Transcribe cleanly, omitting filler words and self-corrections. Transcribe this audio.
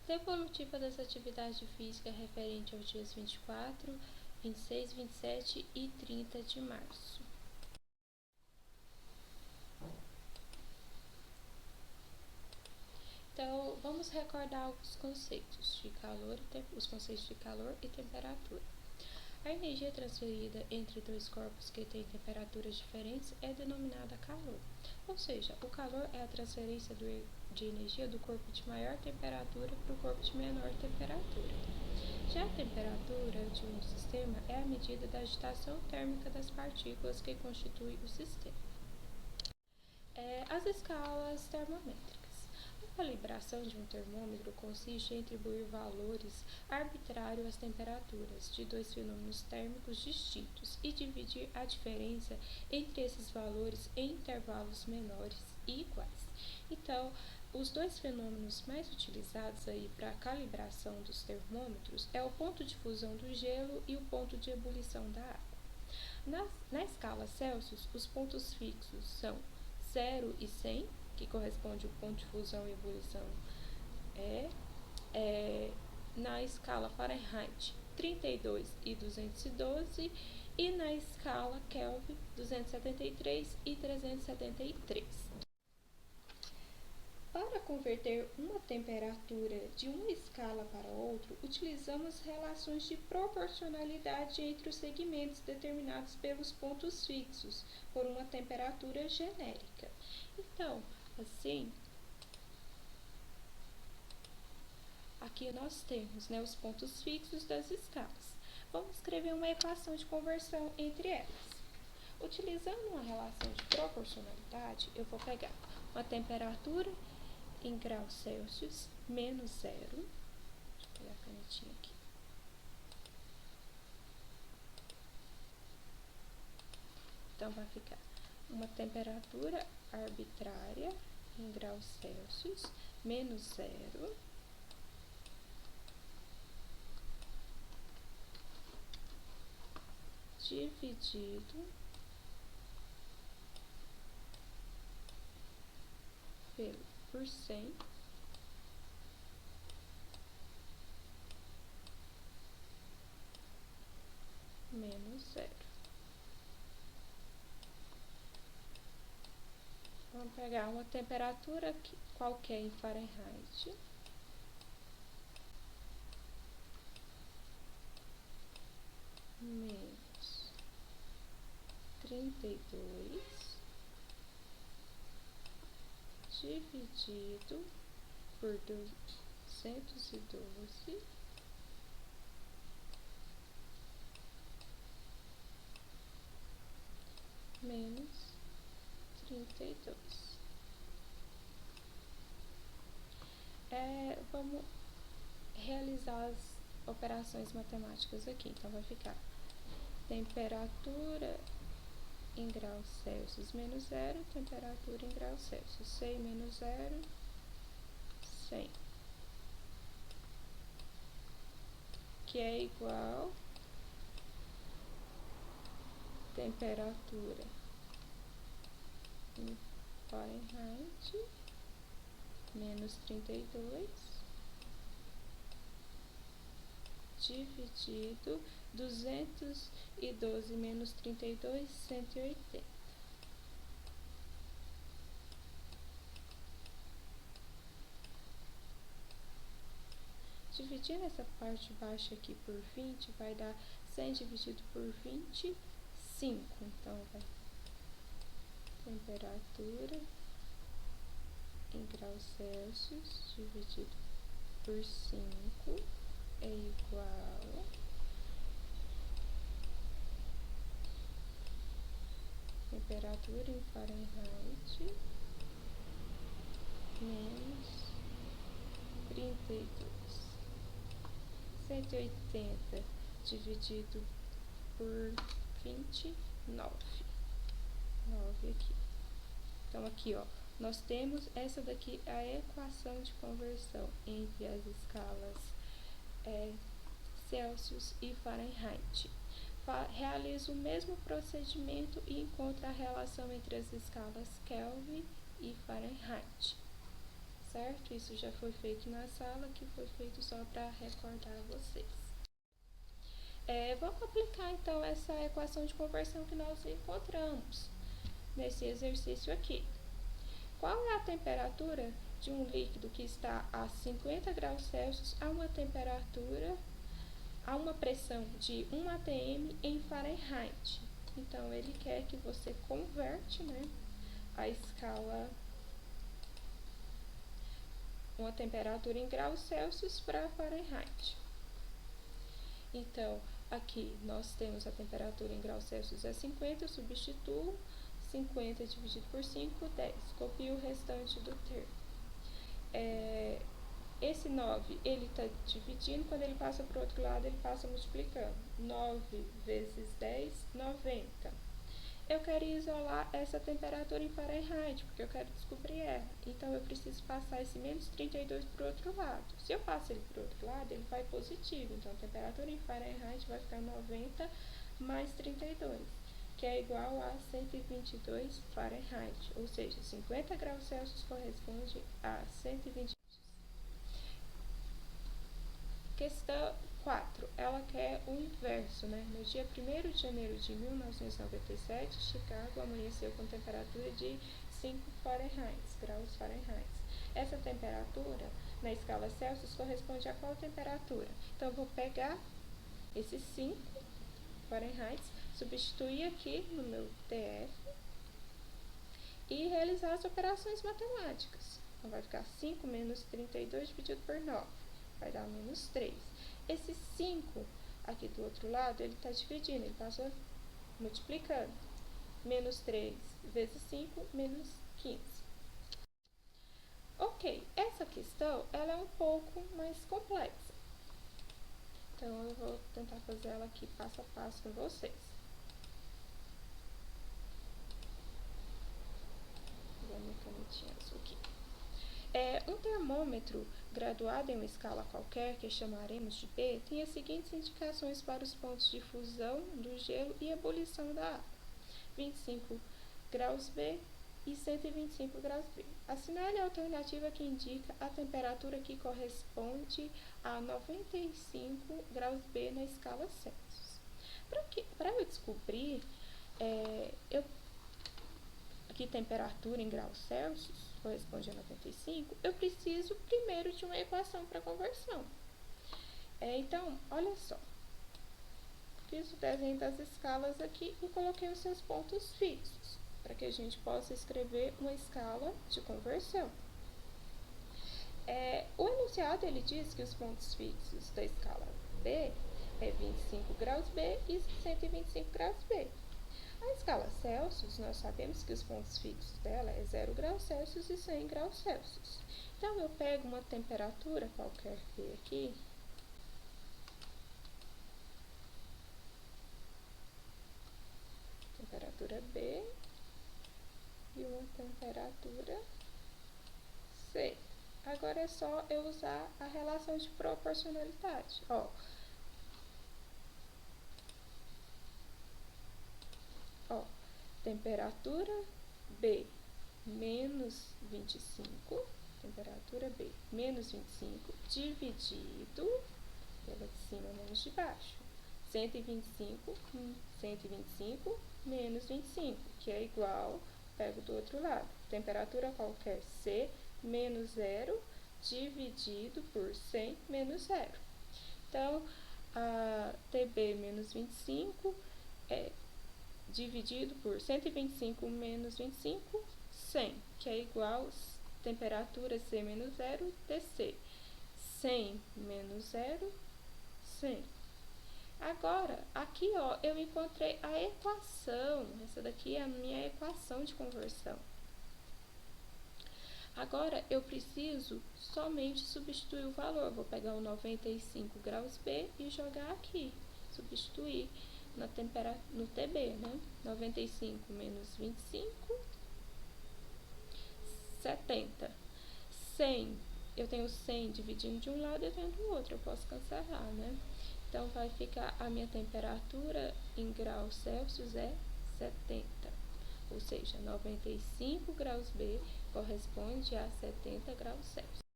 devolutiva das atividades físicas referente aos dias 24, 26, 27 e 30 de março. Então, vamos recordar alguns conceitos de calor, os conceitos de calor e temperatura. A energia transferida entre dois corpos que têm temperaturas diferentes é denominada calor. Ou seja, o calor é a transferência de energia do corpo de maior temperatura para o corpo de menor temperatura. Já a temperatura de um sistema é a medida da agitação térmica das partículas que constituem o sistema. As escalas termométricas. A calibração de um termômetro consiste em atribuir valores arbitrários às temperaturas de dois fenômenos térmicos distintos e dividir a diferença entre esses valores em intervalos menores e iguais. Então, os dois fenômenos mais utilizados aí para a calibração dos termômetros é o ponto de fusão do gelo e o ponto de ebulição da água. Na escala Celsius, os pontos fixos são 0 e 100, que corresponde ao ponto de fusão e ebulição, na escala Fahrenheit 32 e 212 e na escala Kelvin 273 e 373. Para converter uma temperatura de uma escala para outra, utilizamos relações de proporcionalidade entre os segmentos determinados pelos pontos fixos por uma temperatura genérica. Então, assim, aqui nós temos os pontos fixos das escalas. Vamos escrever uma equação de conversão entre elas. Utilizando uma relação de proporcionalidade, eu vou pegar uma temperatura em graus Celsius menos 0. Deixa eu pegar a canetinha aqui. Então, vai ficar uma temperatura arbitrária em graus Celsius menos 0 dividido por 100 menos 0. Vamos pegar uma temperatura qualquer em Fahrenheit. Menos 32 dividido por 212 menos 32. Vamos realizar as operações matemáticas aqui. Então, vai ficar temperatura em graus Celsius menos 0, temperatura em graus Celsius. 100 menos 0, 100. Que é igual temperatura em Fahrenheit menos 32 dividido 212 menos 32, 180. Dividindo essa parte baixa aqui por 20, vai dar 100 dividido por 20, 5. Então, vai temperatura em graus Celsius dividido por 5 é igual temperatura em Fahrenheit menos 32. 180 dividido por 29. 9 aqui. Então, aqui, nós temos essa daqui, a equação de conversão entre as escalas Celsius e Fahrenheit. Realiza o mesmo procedimento e encontra a relação entre as escalas Kelvin e Fahrenheit. certo? Isso já foi feito na sala, que foi feito só para recordar vocês. Vamos aplicar então essa equação de conversão que nós encontramos nesse exercício aqui. Qual é a temperatura de um líquido que está a 50 graus Celsius a uma pressão de 1 atm em Fahrenheit? Então, ele quer que você converte, né, a escala, uma temperatura em graus Celsius para Fahrenheit. Então, aqui nós temos a temperatura em graus Celsius é 50, eu substituo 50 dividido por 5, 10. Copio o restante do termo. Esse 9, ele está dividindo, quando ele passa para o outro lado, ele passa multiplicando. 9 vezes 10, 90. Eu quero isolar essa temperatura em Fahrenheit, porque eu quero descobrir ela. Então, eu preciso passar esse menos 32 para o outro lado. Se eu passo ele para o outro lado, ele vai positivo. Então, a temperatura em Fahrenheit vai ficar 90 mais 32, que é igual a 122 Fahrenheit. Ou seja, 50 graus Celsius corresponde a 122. Questão 4. Ela quer o inverso, né? No dia 1º de janeiro de 1997, Chicago amanheceu com temperatura de 5 graus Fahrenheit. Essa temperatura, na escala Celsius, corresponde a qual temperatura? Então, eu vou pegar esses 5 Fahrenheit, substituir aqui no meu TF e realizar as operações matemáticas. Então, vai ficar 5 menos 32 dividido por 9. Vai dar menos 3. Esse 5 aqui do outro lado, ele está dividindo, ele passa multiplicando. Menos 3 vezes 5, menos 15. Ok, essa questão ela é um pouco mais complexa. Então, eu vou tentar fazer ela aqui passo a passo com vocês. Vou dar minha canetinha azul aqui. Um termômetro graduado em uma escala qualquer, que chamaremos de B, tem as seguintes indicações para os pontos de fusão do gelo e ebulição da água: 25 graus B e 125 graus B. Assinale a alternativa que indica a temperatura que corresponde a 95 graus B na escala Celsius. Para eu descobrir que temperatura em graus Celsius corresponde a 95, eu preciso primeiro de uma equação para conversão. Então, olha só. Fiz o desenho das escalas aqui e coloquei os seus pontos fixos, para que a gente possa escrever uma escala de conversão. O enunciado, ele diz que os pontos fixos da escala B é 25 graus B e 125 graus B. A escala Celsius, nós sabemos que os pontos fixos dela é 0 graus Celsius e 100 graus Celsius. Então, eu pego uma temperatura qualquer B aqui, temperatura B, e uma temperatura C. Agora é só eu usar a relação de proporcionalidade. Temperatura B menos 25, temperatura B menos 25 dividido pela de cima menos de baixo. 125 menos 25, que é igual, pego do outro lado, temperatura qualquer C menos 0 dividido por 100 menos 0. Então, a TB menos 25 é dividido por 125 menos 25, 100, que é igual a temperatura C menos 0, DC. 100 menos 0, 100. Agora, aqui, eu encontrei a equação. Essa daqui é a minha equação de conversão. Agora, eu preciso somente substituir o valor. Vou pegar o 95 graus B e jogar aqui. Substituir no TB, né? 95 menos 25, 70. 100, eu tenho 100 dividindo de um lado e eu tenho do outro, eu posso cancelar, né? Então, vai ficar a minha temperatura em graus Celsius é 70, ou seja, 95 graus B corresponde a 70 graus Celsius.